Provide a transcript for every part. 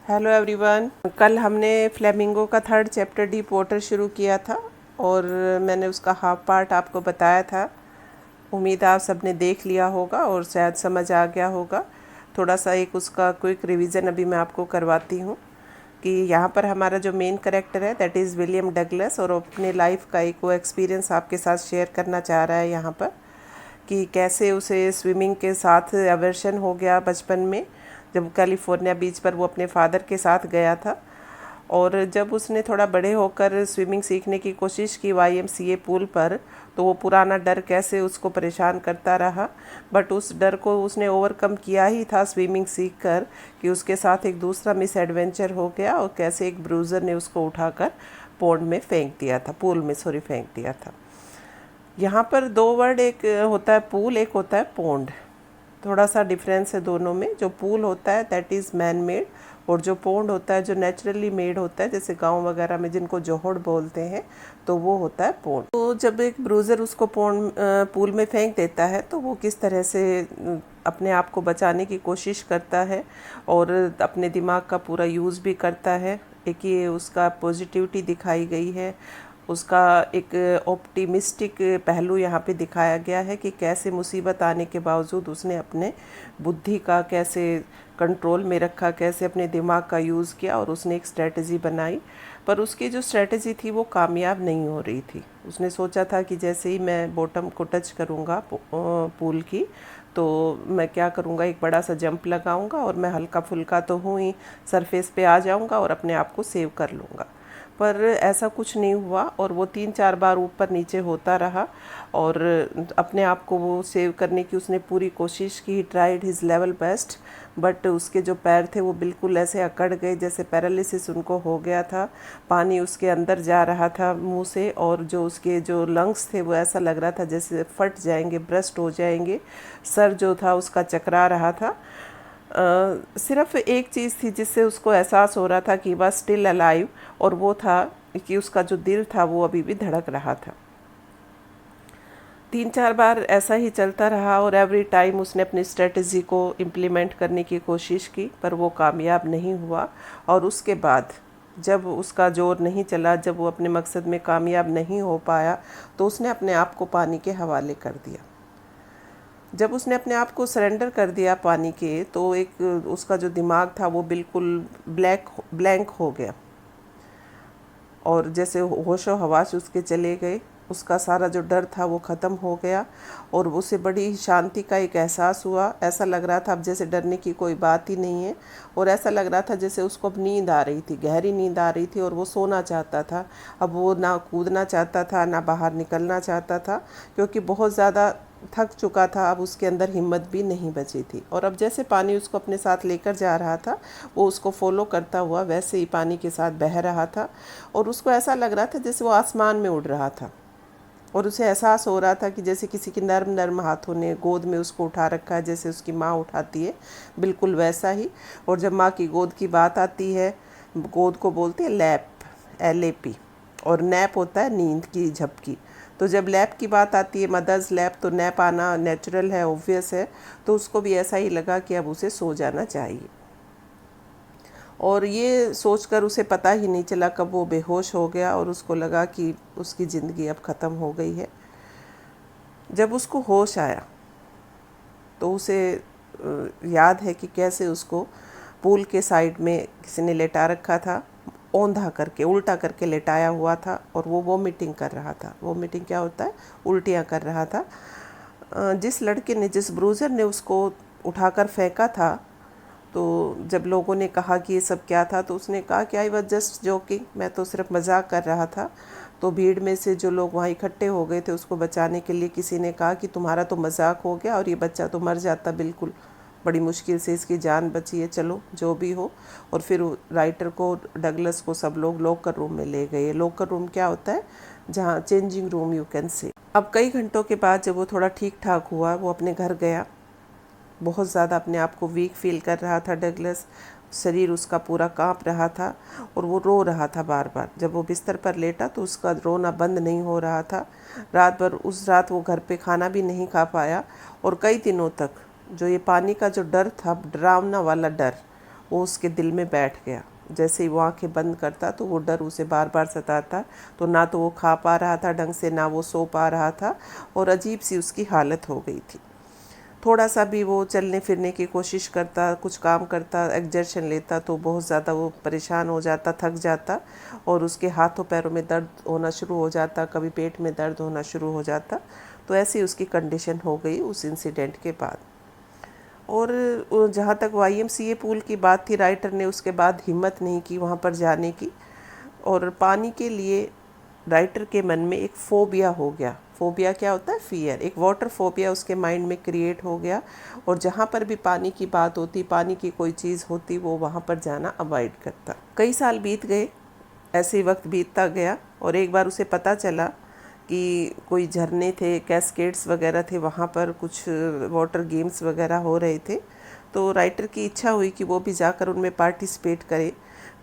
Hello everyone. कल हमने flamingo का थर्ड चैप्टर डीप वाटर शुरू किया था और मैंने उसका हाफ पार्ट आपको बताया था। उम्मीद आप सबने देख लिया होगा और शायद समझ आ गया होगा। थोड़ा सा एक उसका क्विक रिवीजन अभी मैं आपको करवाती हूँ कि यहाँ पर हमारा जो मेन कैरेक्टर है दैट इज़ विलियम डगलस, और अपने लाइफ का एक वो एक्सपीरियंस आपके साथ शेयर करना चाह रहा है यहाँ पर कि कैसे उसे स्विमिंग के साथ अवर्शन हो गया बचपन में, जब कैलिफोर्निया बीच पर वो अपने फादर के साथ गया था। और जब उसने थोड़ा बड़े होकर स्विमिंग सीखने की कोशिश की YMCA पूल पर, तो वो पुराना डर कैसे उसको परेशान करता रहा, बट उस डर को उसने ओवरकम किया ही था स्विमिंग सीखकर कि उसके साथ एक दूसरा मिस एडवेंचर हो गया और कैसे एक ब्रूज़र ने उसको उठाकर पोंड में फेंक दिया था, पूल में फेंक दिया था। यहाँ पर दो वर्ड, एक होता है पूल, एक होता है पोंड। थोड़ा सा डिफरेंस है दोनों में। जो पूल होता है दैट इज़ मैन मेड, और जो पोंड होता है जो नेचुरली मेड होता है, जैसे गांव वगैरह में जिनको जोहड़ बोलते हैं, तो वो होता है पोंड। तो जब एक ब्रूज़र उसको पूल में फेंक देता है तो वो किस तरह से अपने आप को बचाने की कोशिश करता है और अपने दिमाग का पूरा यूज़ भी करता है। एक ये उसका पॉजिटिविटी दिखाई गई है, उसका एक ऑप्टिमिस्टिक पहलू यहाँ पे दिखाया गया है कि कैसे मुसीबत आने के बावजूद उसने अपने बुद्धि का कैसे कंट्रोल में रखा, कैसे अपने दिमाग का यूज़ किया और उसने एक स्ट्रेटजी बनाई। पर उसकी जो स्ट्रेटजी थी वो कामयाब नहीं हो रही थी। उसने सोचा था कि जैसे ही मैं बॉटम को टच करूँगा पूल की, तो मैं क्या करूँगा, एक बड़ा सा जंप लगाऊँगा और मैं हल्का फुल्का तो हूँ ही, सरफेस पे आ जाऊँगा और अपने आप को सेव कर लूँगा। पर ऐसा कुछ नहीं हुआ और वो 3-4 बार ऊपर नीचे होता रहा और अपने आप को वो सेव करने की उसने पूरी कोशिश की। Tried his level best, but उसके जो पैर थे वो बिल्कुल ऐसे अकड़ गए जैसे पैरालिसिस उनको हो गया था। पानी उसके अंदर जा रहा था मुंह से और जो उसके जो लंग्स थे वो ऐसा लग रहा था जैसे फट जाएंगे, ब्रस्ट हो जाएंगे। सर जो था उसका चकरा रहा था। सिर्फ एक चीज़ थी जिससे उसको एहसास हो रहा था कि वह स्टिल अलाइव, और वो था कि उसका जो दिल था वो अभी भी धड़क रहा था। 3-4 बार ऐसा ही चलता रहा और एवरी टाइम उसने अपनी स्ट्रेटजी को इम्प्लीमेंट करने की कोशिश की, पर वो कामयाब नहीं हुआ। और उसके बाद जब उसका जोर नहीं चला, जब वो अपने मकसद में कामयाब नहीं हो पाया, तो उसने अपने आप को पानी के हवाले कर दिया। जब उसने अपने आप को सरेंडर कर दिया पानी के, तो एक उसका जो दिमाग था वो बिल्कुल ब्लैंक हो गया और जैसे होशो हवास उसके चले गए। उसका सारा जो डर था वो ख़त्म हो गया और उसे बड़ी शांति का एक एहसास हुआ। ऐसा लग रहा था अब जैसे डरने की कोई बात ही नहीं है, और ऐसा लग रहा था जैसे उसको अब नींद आ रही थी, गहरी नींद आ रही थी और वो सोना चाहता था। अब वो ना कूदना चाहता था ना बाहर निकलना चाहता था, क्योंकि बहुत ज़्यादा थक चुका था। अब उसके अंदर हिम्मत भी नहीं बची थी और अब जैसे पानी उसको अपने साथ लेकर जा रहा था, वो उसको फॉलो करता हुआ वैसे ही पानी के साथ बह रहा था और उसको ऐसा लग रहा था जैसे वो आसमान में उड़ रहा था। और उसे एहसास हो रहा था कि जैसे किसी की नर्म नर्म हाथों ने गोद में उसको उठा रखा है, जैसे उसकी माँ उठाती है, बिल्कुल वैसा ही। और जब माँ की गोद की बात आती है, गोद को बोलते हैं लैप, LAP, और नैप होता है नींद की झपकी। तो जब लैप की बात आती है, मदर्स लैप, तो नैप आना नेचुरल है, ऑब्वियस है। तो उसको भी ऐसा ही लगा कि अब उसे सो जाना चाहिए। और ये सोचकर उसे पता ही नहीं चला कब वो बेहोश हो गया और उसको लगा कि उसकी ज़िंदगी अब ख़त्म हो गई है। जब उसको होश आया तो उसे याद है कि कैसे उसको पूल के साइड में किसी ने लेटा रखा था, औंधा करके, उल्टा करके लेटाया हुआ था और वो वोमिटिंग कर रहा था। वोमिटिंग क्या होता है? उल्टियाँ कर रहा था। जिस लड़के ने, जिस ब्रूज़र ने उसको उठाकर फेंका था, तो जब लोगों ने कहा कि ये सब क्या था, तो उसने कहा कि आई वॉज जस्ट जोकिंग, मैं तो सिर्फ मजाक कर रहा था। तो भीड़ में से जो लोग वहाँ इकट्ठे हो गए थे उसको बचाने के लिए, किसी ने कहा कि तुम्हारा तो मजाक हो गया और ये बच्चा तो मर जाता, बिल्कुल बड़ी मुश्किल से इसकी जान बची है, चलो जो भी हो। और फिर राइटर को, डगलस को सब लोग लॉकर रूम में ले गए। लॉकर रूम क्या होता है? जहाँ changing room you can say. अब कई घंटों के बाद जब वो थोड़ा ठीक ठाक हुआ, वो अपने घर गया। बहुत ज़्यादा अपने आप को वीक फील कर रहा था डगलस, शरीर उसका पूरा कांप रहा था और वो रो रहा था बार बार। जब वो बिस्तर पर लेटा तो उसका रोना बंद नहीं हो रहा था। रात भर, उस रात वो घर पे खाना भी नहीं खा पाया और कई दिनों तक जो ये पानी का जो डर था, डरावना वाला डर, वो उसके दिल में बैठ गया। जैसे ही वो आंखें बंद करता तो वो डर उसे बार बार सताता, तो ना तो वो खा पा रहा था ढंग से, ना वो सो पा रहा था, और अजीब सी उसकी हालत हो गई थी। थोड़ा सा भी वो चलने फिरने की कोशिश करता, कुछ काम करता, एक्सर्शन लेता, तो बहुत ज़्यादा वो परेशान हो जाता, थक जाता, और उसके हाथों पैरों में दर्द होना शुरू हो जाता, कभी पेट में दर्द होना शुरू हो जाता। तो ऐसी उसकी कंडीशन हो गई उस इंसिडेंट के बाद। और जहाँ तक YMCA पूल की बात थी, राइटर ने उसके बाद हिम्मत नहीं की वहाँ पर जाने की, और पानी के लिए राइटर के मन में एक फोबिया हो गया। फोबिया क्या होता है? फियर। एक वाटर फोबिया उसके माइंड में क्रिएट हो गया, और जहाँ पर भी पानी की बात होती, पानी की कोई चीज़ होती, वो वहाँ पर जाना अवॉइड करता। कई साल बीत गए, ऐसे ही वक्त बीतता गया, और एक बार उसे पता चला कि कोई झरने थे, कैस्केड्स वगैरह थे, वहाँ पर कुछ वाटर गेम्स वगैरह हो रहे थे। तो राइटर की इच्छा हुई कि वो भी जाकर उनमें पार्टिसिपेट करे।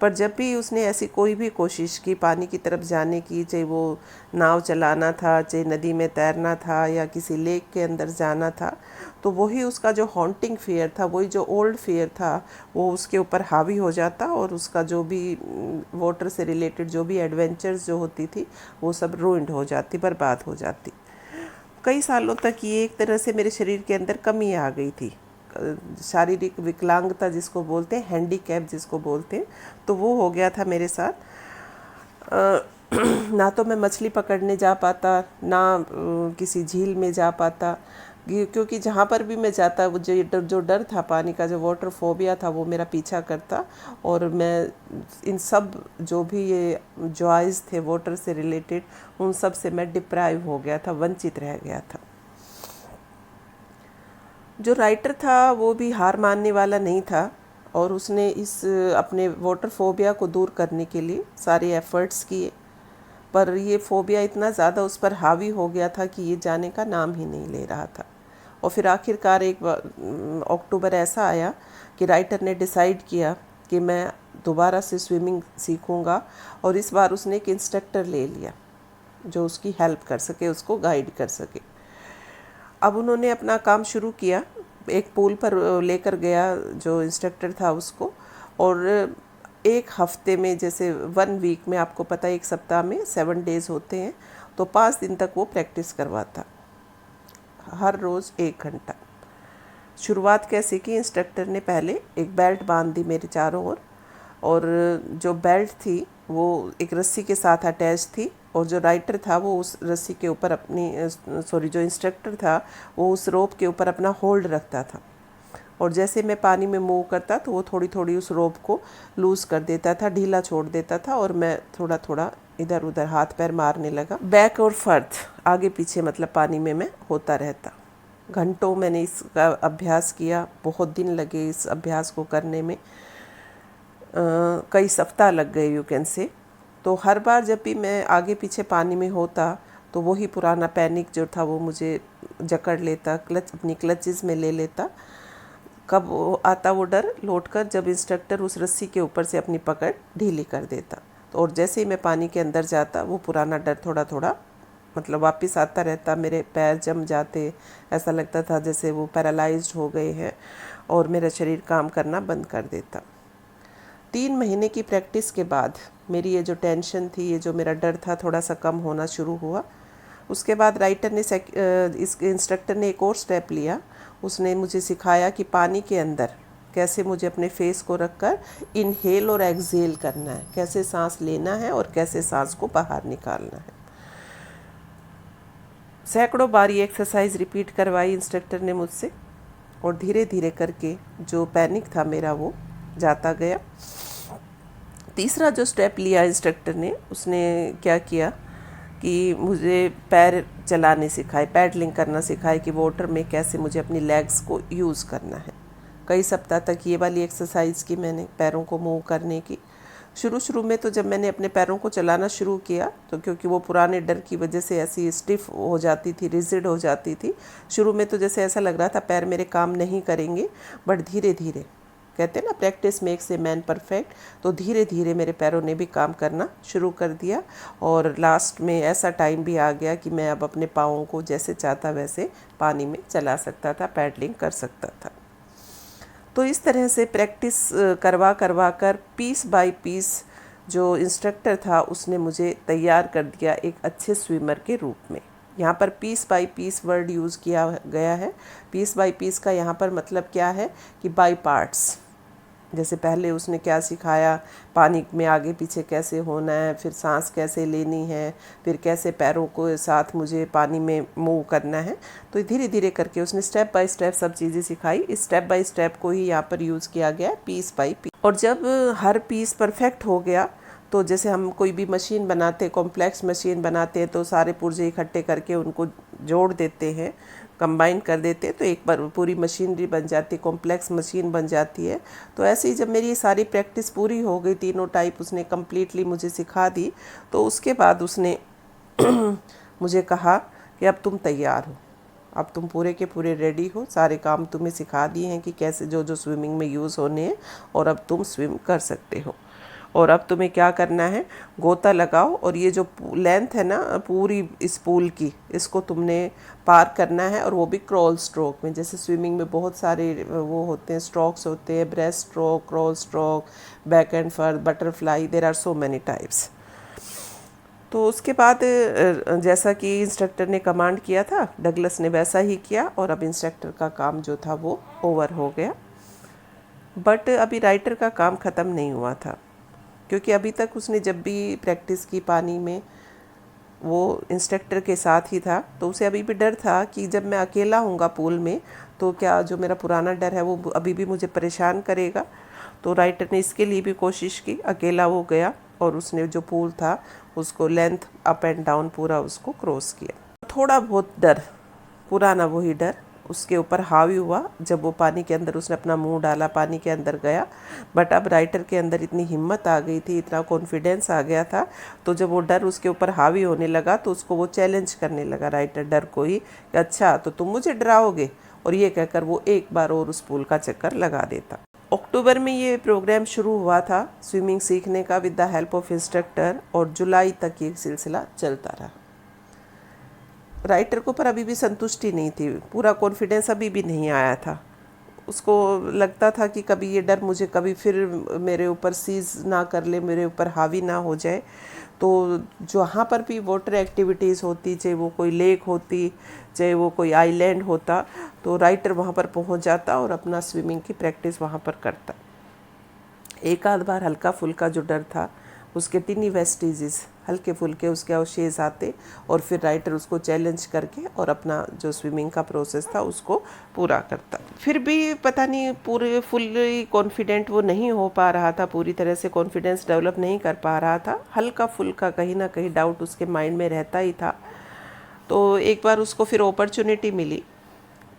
पर जब भी उसने ऐसी कोई भी कोशिश की पानी की तरफ जाने की, चाहे वो नाव चलाना था, चाहे नदी में तैरना था, या किसी लेक के अंदर जाना था, तो वही उसका जो हॉन्टिंग फियर था, वही जो ओल्ड फियर था, वो उसके ऊपर हावी हो जाता, और उसका जो भी वाटर से रिलेटेड जो भी एडवेंचर्स जो होती थी, वो सब रूइंड हो जाती, बर्बाद हो जाती। कई सालों तक ये एक तरह से मेरे शरीर के अंदर कमी आ गई थी, शारीरिक विकलांगता जिसको बोलते हैं, हैंडीकैप जिसको बोलते हैं, तो वो हो गया था मेरे साथ। ना तो मैं मछली पकड़ने जा पाता, ना किसी झील में जा पाता, क्योंकि जहाँ पर भी मैं जाता, वो जो डर था पानी का, जो वाटर फोबिया था, वो मेरा पीछा करता, और मैं इन सब जो भी ये जॉयज़ थे वाटर से रिलेटेड, उन सब से मैं डिप्राइव हो गया था, वंचित रह गया था। जो राइटर था वो भी हार मानने वाला नहीं था, और उसने इस अपने वाटर फोबिया को दूर करने के लिए सारे एफ़र्ट्स किए, पर ये फोबिया इतना ज़्यादा उस पर हावी हो गया था कि ये जाने का नाम ही नहीं ले रहा था। और फिर आखिरकार एक अक्टूबर ऐसा आया कि राइटर ने डिसाइड किया कि मैं दोबारा से स्विमिंग सीखूंगा, और इस बार उसने एक इंस्ट्रक्टर ले लिया जो उसकी हेल्प कर सके, उसको गाइड कर सके। अब उन्होंने अपना काम शुरू किया, एक पूल पर लेकर गया जो इंस्ट्रक्टर था उसको, और एक हफ्ते में, जैसे 1 वीक में, आपको पता है 1 सप्ताह में 7 डेज़ होते हैं, तो 5 दिन तक वो प्रैक्टिस करवाता, हर रोज़ 1 घंटा। शुरुआत कैसे की? इंस्ट्रक्टर ने पहले एक बेल्ट बांध दी मेरे चारों ओर, और जो बेल्ट थी वो एक रस्सी के साथ अटैच थी, और जो राइटर था वो उस रस्सी के ऊपर जो इंस्ट्रक्टर था वो उस रोप के ऊपर अपना होल्ड रखता था, और जैसे मैं पानी में मूव करता तो वो थोड़ी थोड़ी उस रोप को लूज़ कर देता था, ढीला छोड़ देता था, और मैं थोड़ा थोड़ा इधर उधर हाथ पैर मारने लगा, बैक और फर्थ, आगे पीछे, मतलब पानी में मैं होता रहता। घंटों मैंने इसका अभ्यास किया, बहुत दिन लगे इस अभ्यास को करने में, कई सप्ताह लग गए यू कैन से। तो हर बार जब भी मैं आगे पीछे पानी में होता तो वही पुराना पैनिक जो था वो मुझे जकड़ लेता, अपनी क्लचेस में ले लेता। कब आता वो डर लौट कर, जब इंस्ट्रक्टर उस रस्सी के ऊपर से अपनी पकड़ ढीली कर देता, तो और जैसे ही मैं पानी के अंदर जाता वो पुराना डर थोड़ा थोड़ा मतलब वापस आता रहता, मेरे पैर जम जाते, ऐसा लगता था जैसे वो पैरालाइज्ड हो गए हैं, और मेरा शरीर काम करना बंद कर देता। 3 महीने की प्रैक्टिस के बाद मेरी ये जो टेंशन थी, ये जो मेरा डर था, थोड़ा सा कम होना शुरू हुआ। उसके बाद राइटर ने इस इंस्ट्रक्टर ने एक और स्टेप लिया, उसने मुझे सिखाया कि पानी के अंदर कैसे मुझे अपने फेस को रखकर इनहेल और एक्सहेल करना है, कैसे सांस लेना है और कैसे सांस को बाहर निकालना है। सैकड़ों बार ये एक्सरसाइज रिपीट करवाई इंस्ट्रक्टर ने मुझसे, और धीरे धीरे करके जो पैनिक था मेरा वो जाता गया। तीसरा जो स्टेप लिया इंस्ट्रक्टर ने, उसने क्या किया कि मुझे पैर चलाने सिखाए, पैडलिंग करना सिखाए, कि वाटर में कैसे मुझे अपनी लेग्स को यूज़ करना है। कई सप्ताह तक ये वाली एक्सरसाइज की मैंने, पैरों को मूव करने की। शुरू में तो जब मैंने अपने पैरों को चलाना शुरू किया, तो क्योंकि वो पुराने डर की वजह से ऐसी स्टिफ हो जाती थी, रिजिड हो जाती थी, शुरू में तो जैसे ऐसा लग रहा था पैर मेरे काम नहीं करेंगे, बट धीरे धीरे, कहते हैं ना practice makes a man perfect, तो धीरे धीरे मेरे पैरों ने भी काम करना शुरू कर दिया, और लास्ट में ऐसा टाइम भी आ गया कि मैं अब अपने पाँवों को जैसे चाहता वैसे पानी में चला सकता था, पैडलिंग कर सकता था। तो इस तरह से प्रैक्टिस करवा करवा कर पीस बाय पीस जो इंस्ट्रक्टर था उसने मुझे तैयार कर दिया एक अच्छे स्विमर के रूप में। यहाँ पर piece by piece word use किया गया है। पीस बाय पीस का यहाँ पर मतलब क्या है कि बाय पार्ट्स। जैसे पहले उसने क्या सिखाया, पानी में आगे पीछे कैसे होना है, फिर सांस कैसे लेनी है, फिर कैसे पैरों को साथ मुझे पानी में मूव करना है। तो धीरे धीरे करके उसने स्टेप बाय स्टेप सब चीज़ें सिखाई। इस स्टेप बाय स्टेप को ही यहाँ पर यूज़ किया गया है, पीस बाय पीस। और जब हर पीस परफेक्ट हो गया तो जैसे हम कोई भी मशीन बनाते, कॉम्प्लेक्स मशीन बनाते हैं तो सारे पुर्जे इकट्ठे करके उनको जोड़ देते हैं, कंबाइन कर देते हैं, तो एक बार पूरी मशीनरी बन जाती है, कॉम्प्लेक्स मशीन बन जाती है। तो ऐसे ही जब मेरी सारी प्रैक्टिस पूरी हो गई, तीनों टाइप उसने कम्प्लीटली मुझे सिखा दी, तो उसके बाद उसने मुझे कहा कि अब तुम तैयार हो, अब तुम पूरे के पूरे रेडी हो, सारे काम तुम्हें सिखा दिए हैं कि कैसे जो जो स्विमिंग में यूज़ होने हैं, और अब तुम स्विम कर सकते हो। और अब तुम्हें क्या करना है, गोता लगाओ और ये जो लेंथ है ना पूरी इस पूल की, इसको तुमने पार करना है, और वो भी क्रॉल स्ट्रोक में। जैसे स्विमिंग में बहुत सारे वो होते हैं, स्ट्रोक्स होते हैं, breast stroke, crawl stroke, back and forward, butterfly, there are so many types. तो उसके बाद जैसा कि इंस्ट्रक्टर ने कमांड किया था, डगलस ने वैसा ही किया, और अब इंस्ट्रक्टर का काम जो था वो ओवर हो गया। बट अभी राइटर का काम ख़त्म नहीं हुआ था, क्योंकि अभी तक उसने जब भी प्रैक्टिस की पानी में वो इंस्ट्रक्टर के साथ ही था, तो उसे अभी भी डर था कि जब मैं अकेला हूँगा पूल में तो क्या जो मेरा पुराना डर है वो अभी भी मुझे परेशान करेगा। तो राइटर ने इसके लिए भी कोशिश की, अकेला वो गया और उसने जो पूल था उसको लेंथ अप एंड डाउन पूरा उसको क्रॉस किया। थोड़ा बहुत डर, पुराना वही डर उसके ऊपर हावी हुआ जब वो पानी के अंदर उसने अपना मुंह डाला, पानी के अंदर गया। बट अब राइटर के अंदर इतनी हिम्मत आ गई थी, इतना कॉन्फिडेंस आ गया था, तो जब वो डर उसके ऊपर हावी होने लगा तो उसको वो चैलेंज करने लगा, राइटर डर को ही, कि अच्छा तो तुम मुझे डराओगे। और ये कहकर वो एक बार और उस पूल का चक्कर लगा देता। अक्टूबर में ये प्रोग्राम शुरू हुआ था स्विमिंग सीखने का with the help of instructor, और जुलाई तक ये सिलसिला चलता रहा। राइटर को पर अभी भी संतुष्टि नहीं थी, पूरा कॉन्फिडेंस अभी भी नहीं आया था। उसको लगता था कि कभी ये डर मुझे कभी फिर मेरे ऊपर सीज ना कर ले, मेरे ऊपर हावी ना हो जाए। तो जहाँ पर भी वाटर एक्टिविटीज़ होती, चाहे वो कोई लेक होती, चाहे वो कोई आइलैंड होता, तो राइटर वहाँ पर पहुँच जाता और अपना स्विमिंग की प्रैक्टिस वहाँ पर करता। एक आध बार हल्का फुल्का जो डर था, उसके टिनी वेस्टिजेस, हल्के फुल्के उसके अवशेष आते, और फिर राइटर उसको चैलेंज करके और अपना जो स्विमिंग का प्रोसेस था उसको पूरा करता। फिर भी पता नहीं पूरे फुल्ली कॉन्फिडेंट वो नहीं हो पा रहा था, पूरी तरह से कॉन्फिडेंस डेवलप नहीं कर पा रहा था, हल्का फुल्का कहीं ना कहीं डाउट उसके माइंड में रहता ही था। तो एक बार उसको फिर अपॉर्चुनिटी मिली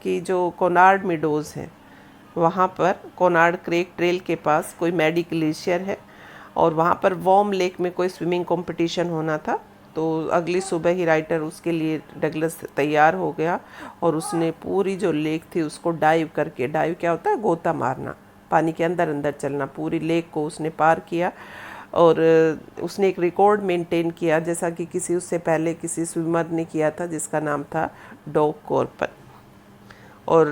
कि जो कोनार्ड मीडोज़ हैं, वहाँ पर कोनार्ड क्रेक ट्रेल के पास कोई मैडी ग्लेशियर है, और वहाँ पर वॉर्म लेक में कोई स्विमिंग कंपटीशन होना था। तो अगली सुबह ही राइटर उसके लिए डगलस तैयार हो गया, और उसने पूरी जो लेक थी उसको डाइव करके, डाइव क्या होता है, गोता मारना, पानी के अंदर अंदर चलना, पूरी लेक को उसने पार किया। और उसने एक रिकॉर्ड मेंटेन किया, जैसा कि किसी उससे पहले किसी स्विमर ने किया था जिसका नाम था डॉग कॉर्पन। और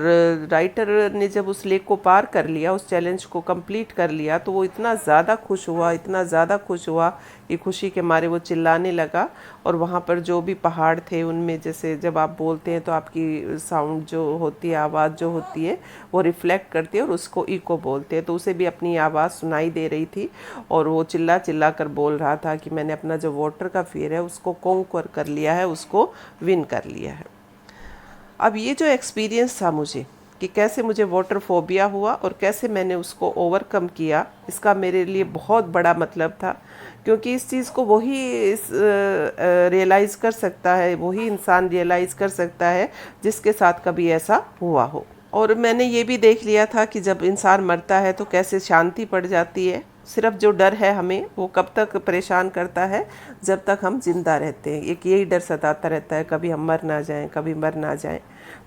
राइटर ने जब उस लेक को पार कर लिया, उस चैलेंज को कंप्लीट कर लिया, तो वो इतना ज़्यादा खुश हुआ, इतना ज़्यादा खुश हुआ कि खुशी के मारे वो चिल्लाने लगा। और वहाँ पर जो भी पहाड़ थे उनमें, जैसे जब आप बोलते हैं तो आपकी साउंड जो होती है, आवाज़ जो होती है, वो रिफ्लेक्ट करती है और उसको इको बोलते हैं। तो उसे भी अपनी आवाज़ सुनाई दे रही थी, और वो चिल्ला चिल्ला कर बोल रहा था कि मैंने अपना जो वाटर का फियर है उसको कॉन्कर कर लिया है, उसको विन कर लिया है। अब ये जो एक्सपीरियंस था मुझे कि कैसे मुझे वाटर फोबिया हुआ और कैसे मैंने उसको ओवरकम किया, इसका मेरे लिए बहुत बड़ा मतलब था, क्योंकि इस चीज़ को वही रियलाइज़ कर सकता है, वही इंसान रियलाइज़ कर सकता है जिसके साथ कभी ऐसा हुआ हो। और मैंने ये भी देख लिया था कि जब इंसान मरता है तो कैसे शांति पड़ जाती है। सिर्फ जो डर है हमें, वो कब तक परेशान करता है, जब तक हम जिंदा रहते हैं। एक यही डर सताता रहता है, कभी हम मर ना जाएं, कभी मर ना जाएं।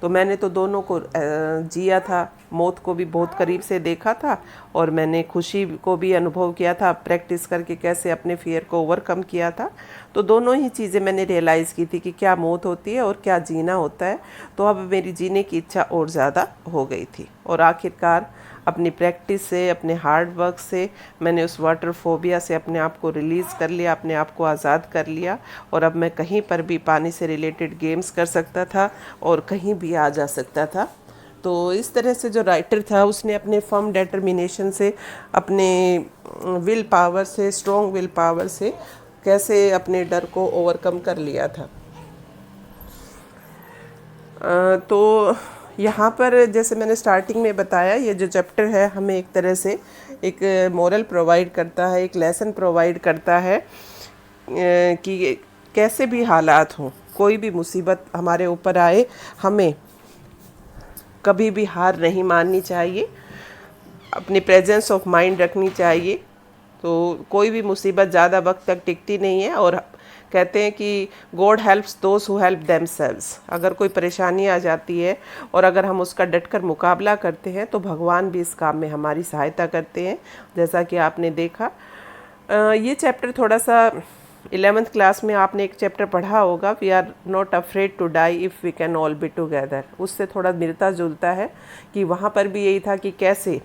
तो मैंने तो दोनों को जिया था, मौत को भी बहुत करीब से देखा था, और मैंने खुशी को भी अनुभव किया था, प्रैक्टिस करके कैसे अपने फियर को ओवरकम किया था। तो दोनों ही चीज़ें मैंने रियलाइज़ की थी कि क्या मौत होती है और क्या जीना होता है। तो अब मेरी जीने की इच्छा और ज़्यादा हो गई थी, और आखिरकार अपनी प्रैक्टिस से, अपने हार्ड वर्क से मैंने उस वाटर फोबिया से अपने आप को रिलीज़ कर लिया, अपने आप को आज़ाद कर लिया, और अब मैं कहीं पर भी पानी से रिलेटेड गेम्स कर सकता था और कहीं भी आ जा सकता था। तो इस तरह से जो राइटर था उसने अपने फर्म डिटर्मिनेशन से, अपने विल पावर से, स्ट्रॉन्ग विल पावर से कैसे अपने डर को ओवरकम कर लिया था। तो यहाँ पर जैसे मैंने स्टार्टिंग में बताया, ये जो चैप्टर है हमें एक तरह से एक मोरल प्रोवाइड करता है, एक लेसन प्रोवाइड करता है कि कैसे भी हालात हों, कोई भी मुसीबत हमारे ऊपर आए, हमें कभी भी हार नहीं माननी चाहिए, अपनी प्रेजेंस ऑफ माइंड रखनी चाहिए। तो कोई भी मुसीबत ज़्यादा वक्त तक टिकती नहीं है, और कहते हैं कि God helps those who help themselves. अगर कोई परेशानी आ जाती है और अगर हम उसका डटकर मुकाबला करते हैं तो भगवान भी इस काम में हमारी सहायता करते हैं, जैसा कि आपने देखा। ये चैप्टर थोड़ा सा 11th क्लास में आपने एक चैप्टर पढ़ा होगा, we are not afraid to die if we can all be together. उससे थोड़ा मिलता जुलता है कि वहाँ पर भी यही था कि कैसे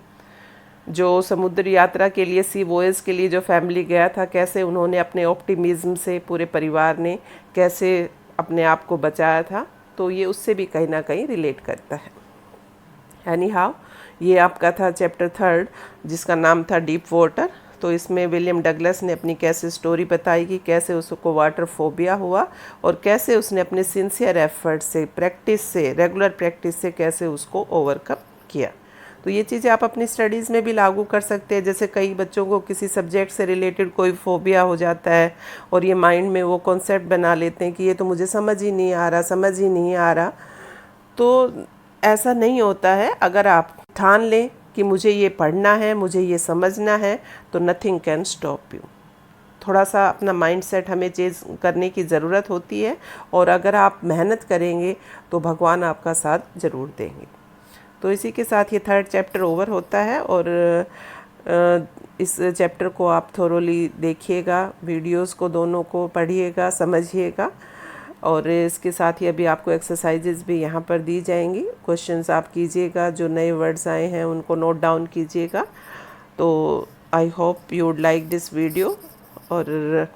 जो समुद्र यात्रा के लिए, सी वॉयज के लिए जो फैमिली गया था, कैसे उन्होंने अपने ऑप्टिमिज्म से, पूरे परिवार ने कैसे अपने आप को बचाया था। तो ये उससे भी कहीं ना कहीं रिलेट करता है। एनी हाउ, ये आपका था चैप्टर 3 जिसका नाम था डीप वाटर। तो इसमें विलियम डगलस ने अपनी कैसे स्टोरी बताई कि कैसे उसको वाटर फोबिया हुआ और कैसे उसने अपने सिंसियर एफर्ट से, प्रैक्टिस से, रेगुलर प्रैक्टिस से कैसे उसको ओवरकम किया। तो ये चीज़ें आप अपनी स्टडीज़ में भी लागू कर सकते हैं। जैसे कई बच्चों को किसी सब्जेक्ट से रिलेटेड कोई फोबिया हो जाता है और ये माइंड में वो कॉन्सेप्ट बना लेते हैं कि ये तो मुझे समझ ही नहीं आ रहा, समझ ही नहीं आ रहा। तो ऐसा नहीं होता है। अगर आप ठान लें कि मुझे ये पढ़ना है, मुझे ये समझना है, तो नथिंग कैन स्टॉप यू। थोड़ा सा अपना माइंडसेट हमें चेंज करने की ज़रूरत होती है, और अगर आप मेहनत करेंगे तो भगवान आपका साथ ज़रूर देंगे। तो इसी के साथ ये 3rd चैप्टर ओवर होता है, और इस चैप्टर को आप थोरोली देखिएगा, वीडियोस को दोनों को पढ़िएगा, समझिएगा। और इसके साथ ही अभी आपको एक्सरसाइजेज भी यहाँ पर दी जाएंगी, क्वेश्चंस आप कीजिएगा, जो नए वर्ड्स आए हैं उनको नोट डाउन कीजिएगा। तो I hope you would like this video, और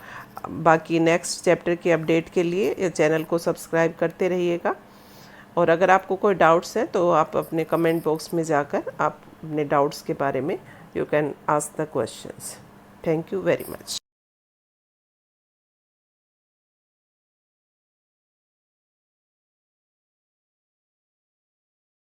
बाकी नेक्स्ट चैप्टर की अपडेट के लिए चैनल को सब्सक्राइब करते रहिएगा। और अगर आपको कोई डाउट्स हैं तो आप अपने कमेंट बॉक्स में जाकर आप अपने डाउट्स के बारे में you can ask the questions. Thank you very much.